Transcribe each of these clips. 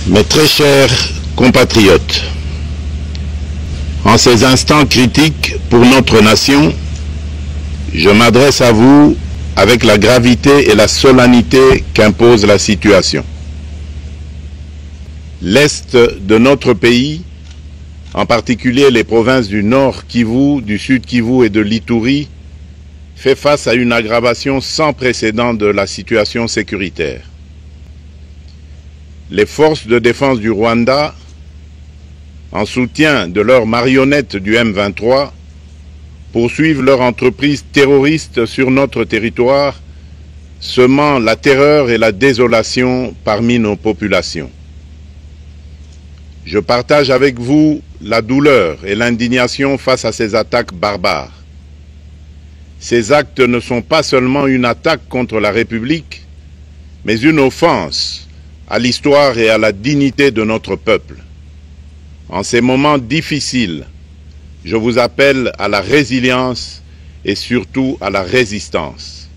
Mes très chers compatriotes, en ces instants critiques pour notre nation, je m'adresse à vous avec la gravité et la solennité qu'impose la situation. L'Est de notre pays, en particulier les provinces du Nord Kivu, du Sud Kivu et de l'Ituri, fait face à une aggravation sans précédent de la situation sécuritaire. Les forces de défense du Rwanda, en soutien de leurs marionnettes du M23, poursuivent leur entreprise terroriste sur notre territoire, semant la terreur et la désolation parmi nos populations. Je partage avec vous la douleur et l'indignation face à ces attaques barbares. Ces actes ne sont pas seulement une attaque contre la République, mais une offense à l'histoire et à la dignité de notre peuple. En ces moments difficiles, je vous appelle à la résilience et surtout à la résistance.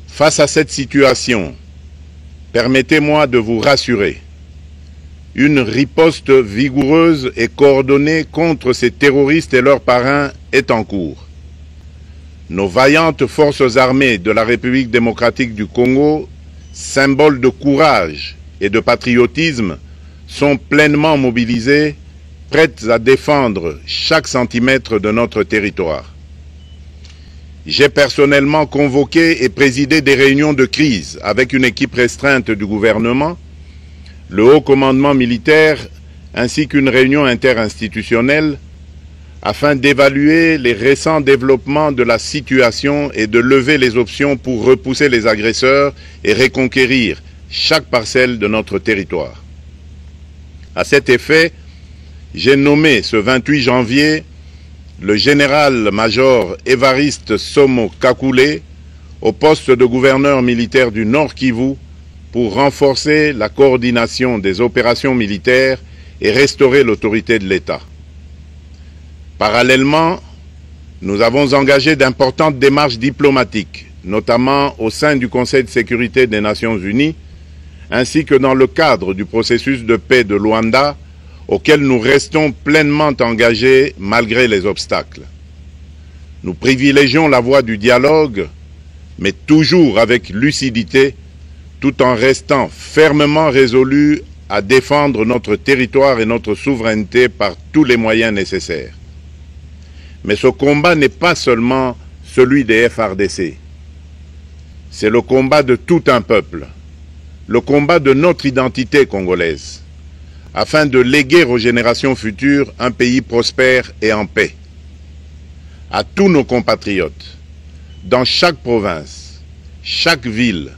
Face à cette situation, permettez-moi de vous rassurer. Une riposte vigoureuse et coordonnée contre ces terroristes et leurs parrains est en cours. Nos vaillantes forces armées de la République démocratique du Congo, symboles de courage et de patriotisme, sont pleinement mobilisées, prêtes à défendre chaque centimètre de notre territoire. J'ai personnellement convoqué et présidé des réunions de crise avec une équipe restreinte du gouvernement, le haut commandement militaire ainsi qu'une réunion interinstitutionnelle afin d'évaluer les récents développements de la situation et de lever les options pour repousser les agresseurs et reconquérir chaque parcelle de notre territoire. À cet effet, j'ai nommé ce 28 janvier le général-major Évariste Somo Kakule au poste de gouverneur militaire du Nord Kivu pour renforcer la coordination des opérations militaires et restaurer l'autorité de l'État. Parallèlement, nous avons engagé d'importantes démarches diplomatiques, notamment au sein du Conseil de sécurité des Nations Unies, ainsi que dans le cadre du processus de paix de Luanda, auquel nous restons pleinement engagés malgré les obstacles. Nous privilégions la voie du dialogue, mais toujours avec lucidité, tout en restant fermement résolus à défendre notre territoire et notre souveraineté par tous les moyens nécessaires. Mais ce combat n'est pas seulement celui des FARDC. C'est le combat de tout un peuple, le combat de notre identité congolaise, afin de léguer aux générations futures un pays prospère et en paix. À tous nos compatriotes, dans chaque province, chaque ville,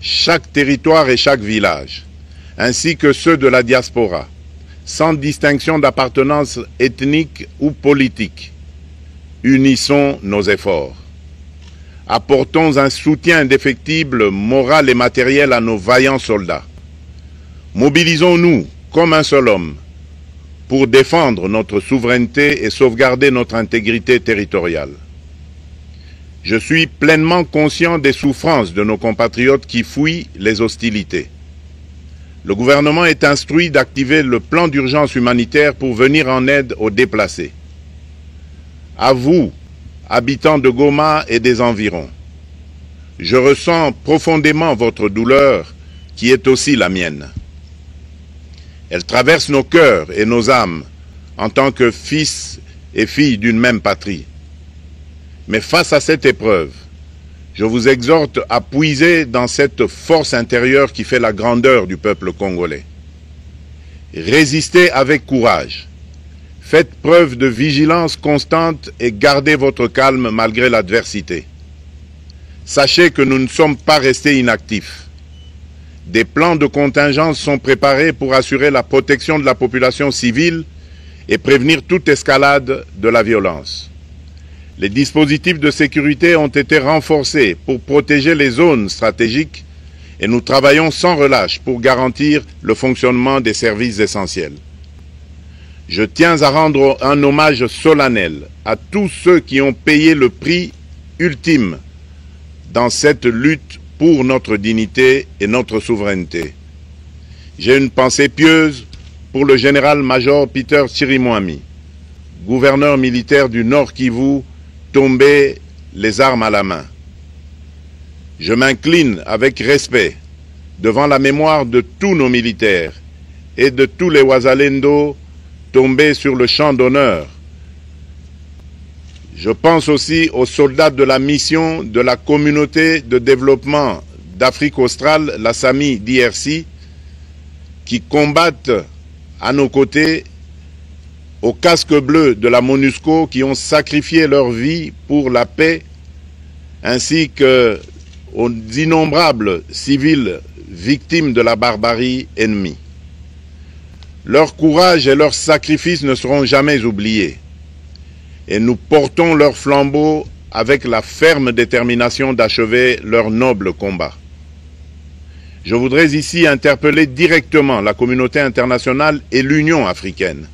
chaque territoire et chaque village, ainsi que ceux de la diaspora, sans distinction d'appartenance ethnique ou politique. Unissons nos efforts. Apportons un soutien indéfectible, moral et matériel à nos vaillants soldats. Mobilisons-nous comme un seul homme pour défendre notre souveraineté et sauvegarder notre intégrité territoriale. Je suis pleinement conscient des souffrances de nos compatriotes qui fuient les hostilités. Le gouvernement est instruit d'activer le plan d'urgence humanitaire pour venir en aide aux déplacés. À vous, habitants de Goma et des environs, je ressens profondément votre douleur qui est aussi la mienne. Elle traverse nos cœurs et nos âmes en tant que fils et filles d'une même patrie. Mais face à cette épreuve, je vous exhorte à puiser dans cette force intérieure qui fait la grandeur du peuple congolais. Résistez avec courage. Faites preuve de vigilance constante et gardez votre calme malgré l'adversité. Sachez que nous ne sommes pas restés inactifs. Des plans de contingence sont préparés pour assurer la protection de la population civile et prévenir toute escalade de la violence. Les dispositifs de sécurité ont été renforcés pour protéger les zones stratégiques et nous travaillons sans relâche pour garantir le fonctionnement des services essentiels. Je tiens à rendre un hommage solennel à tous ceux qui ont payé le prix ultime dans cette lutte pour notre dignité et notre souveraineté. J'ai une pensée pieuse pour le général-major Peter Chirimwami, gouverneur militaire du Nord Kivu, tombé les armes à la main. Je m'incline avec respect devant la mémoire de tous nos militaires et de tous les Wazalendo tombés sur le champ d'honneur. Je pense aussi aux soldats de la mission de la communauté de développement d'Afrique australe, la SAMI DRC, qui combattent à nos côtés, aux casques bleus de la MONUSCO, qui ont sacrifié leur vie pour la paix, ainsi qu'aux innombrables civils victimes de la barbarie ennemie. Leur courage et leur sacrifice ne seront jamais oubliés, et nous portons leur flambeau avec la ferme détermination d'achever leur noble combat. Je voudrais ici interpeller directement la communauté internationale et l'Union africaine.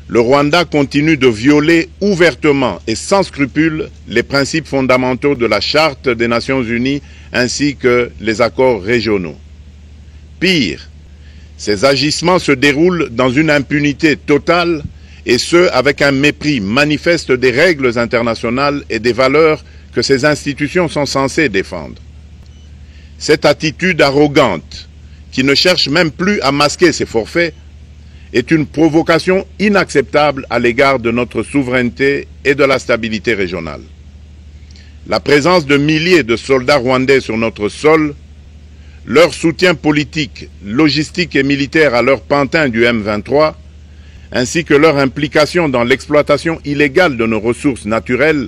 Le Rwanda continue de violer ouvertement et sans scrupule les principes fondamentaux de la Charte des Nations Unies ainsi que les accords régionaux. Pire, ces agissements se déroulent dans une impunité totale et ce, avec un mépris manifeste des règles internationales et des valeurs que ces institutions sont censées défendre. Cette attitude arrogante, qui ne cherche même plus à masquer ses forfaits, est une provocation inacceptable à l'égard de notre souveraineté et de la stabilité régionale. La présence de milliers de soldats rwandais sur notre sol, leur soutien politique, logistique et militaire à leur pantin du M23, ainsi que leur implication dans l'exploitation illégale de nos ressources naturelles,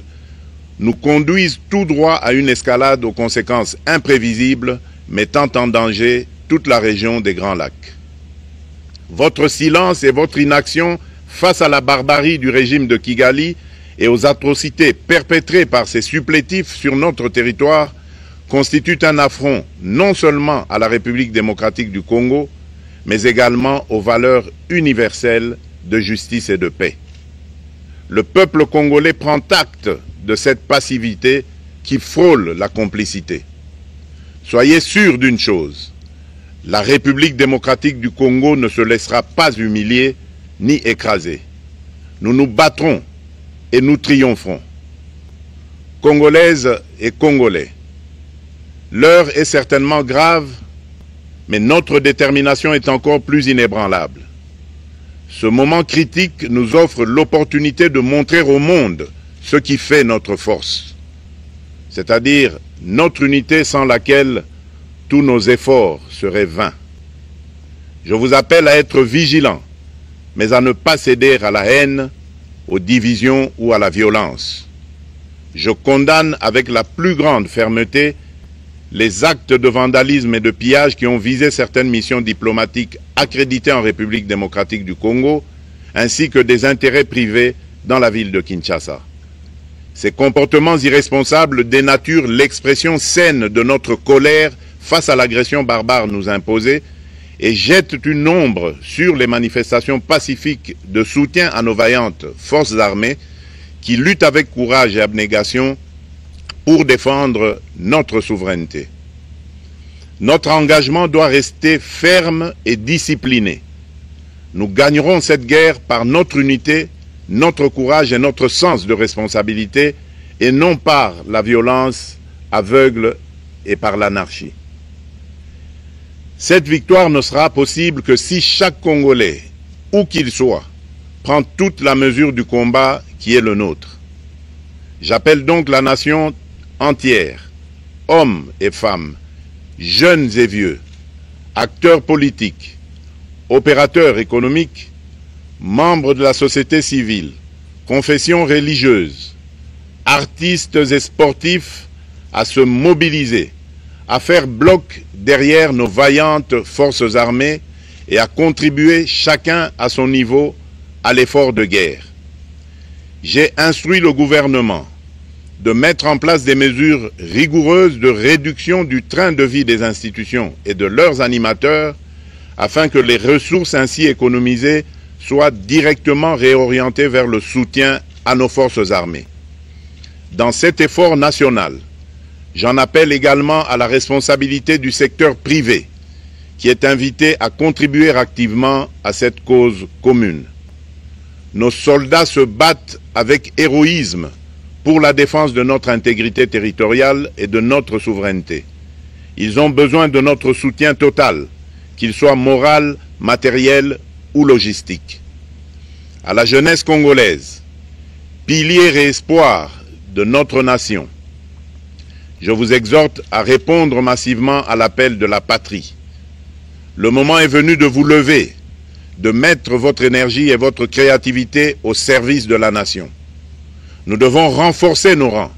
nous conduisent tout droit à une escalade aux conséquences imprévisibles, mettant en danger toute la région des Grands Lacs. Votre silence et votre inaction face à la barbarie du régime de Kigali et aux atrocités perpétrées par ses supplétifs sur notre territoire constituent un affront non seulement à la République démocratique du Congo, mais également aux valeurs universelles de justice et de paix. Le peuple congolais prend acte de cette passivité qui frôle la complicité. Soyez sûrs d'une chose, la République démocratique du Congo ne se laissera pas humilier ni écraser. Nous nous battrons et nous triompherons. Congolaises et Congolais, l'heure est certainement grave, mais notre détermination est encore plus inébranlable. Ce moment critique nous offre l'opportunité de montrer au monde ce qui fait notre force, c'est-à-dire notre unité sans laquelle tous nos efforts seraient vains. Je vous appelle à être vigilants, mais à ne pas céder à la haine, aux divisions ou à la violence. Je condamne avec la plus grande fermeté les actes de vandalisme et de pillage qui ont visé certaines missions diplomatiques accréditées en République démocratique du Congo, ainsi que des intérêts privés dans la ville de Kinshasa. Ces comportements irresponsables dénaturent l'expression saine de notre colère face à l'agression barbare nous imposée et jettent une ombre sur les manifestations pacifiques de soutien à nos vaillantes forces armées qui luttent avec courage et abnégation pour défendre notre souveraineté. Notre engagement doit rester ferme et discipliné. Nous gagnerons cette guerre par notre unité, notre courage et notre sens de responsabilité, et non par la violence aveugle et par l'anarchie. Cette victoire ne sera possible que si chaque Congolais, où qu'il soit, prend toute la mesure du combat qui est le nôtre. J'appelle donc la nation entière, hommes et femmes, jeunes et vieux, acteurs politiques, opérateurs économiques, membres de la société civile, confessions religieuses, artistes et sportifs à se mobiliser, à faire bloc derrière nos vaillantes forces armées et à contribuer chacun à son niveau à l'effort de guerre. J'ai instruit le gouvernement de mettre en place des mesures rigoureuses de réduction du train de vie des institutions et de leurs animateurs afin que les ressources ainsi économisées soient directement réorientées vers le soutien à nos forces armées. Dans cet effort national, j'en appelle également à la responsabilité du secteur privé qui est invité à contribuer activement à cette cause commune. Nos soldats se battent avec héroïsme pour la défense de notre intégrité territoriale et de notre souveraineté. Ils ont besoin de notre soutien total, qu'il soit moral, matériel ou logistique. À la jeunesse congolaise, pilier et espoir de notre nation, je vous exhorte à répondre massivement à l'appel de la patrie. Le moment est venu de vous lever, de mettre votre énergie et votre créativité au service de la nation. Nous devons renforcer nos rangs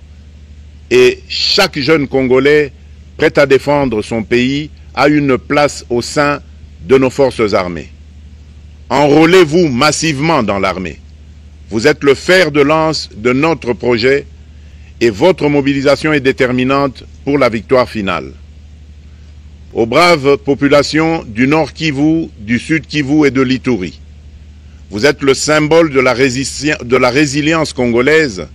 et chaque jeune Congolais prêt à défendre son pays a une place au sein de nos forces armées. Enrôlez-vous massivement dans l'armée. Vous êtes le fer de lance de notre projet et votre mobilisation est déterminante pour la victoire finale. Aux braves populations du Nord Kivu, du Sud Kivu et de l'Ituri, vous êtes le symbole de la résilience congolaise,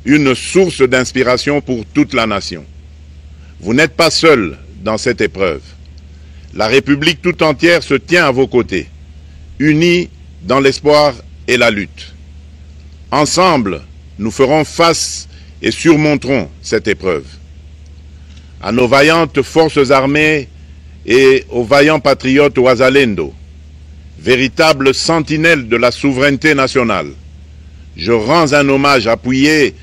une source d'inspiration pour toute la nation. Vous n'êtes pas seuls dans cette épreuve. La République tout entière se tient à vos côtés, unis dans l'espoir et la lutte. Ensemble, nous ferons face et surmonterons cette épreuve. À nos vaillantes forces armées et aux vaillants patriotes Wazalendo, véritables sentinelles de la souveraineté nationale, je rends un hommage appuyé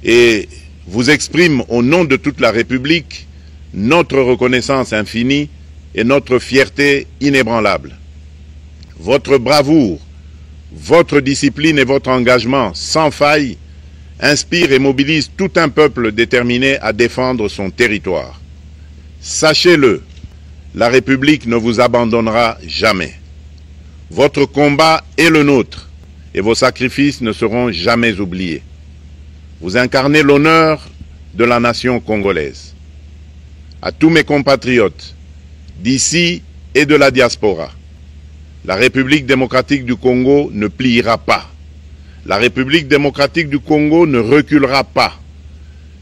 et vous exprime au nom de toute la République notre reconnaissance infinie et notre fierté inébranlable. Votre bravoure, votre discipline et votre engagement sans faille inspirent et mobilisent tout un peuple déterminé à défendre son territoire. Sachez-le, la République ne vous abandonnera jamais. Votre combat est le nôtre et vos sacrifices ne seront jamais oubliés. Vous incarnez l'honneur de la nation congolaise. À tous mes compatriotes d'ici et de la diaspora, la République démocratique du Congo ne pliera pas. La République démocratique du Congo ne reculera pas.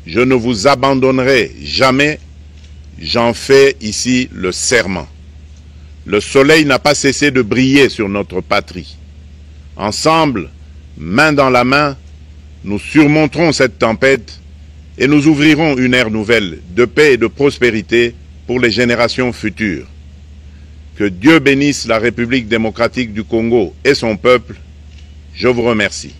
Je ne vous abandonnerai jamais. J'en fais ici le serment. Le soleil n'a pas cessé de briller sur notre patrie. Ensemble, main dans la main, nous surmonterons cette tempête et nous ouvrirons une ère nouvelle de paix et de prospérité pour les générations futures. Que Dieu bénisse la République démocratique du Congo et son peuple. Je vous remercie.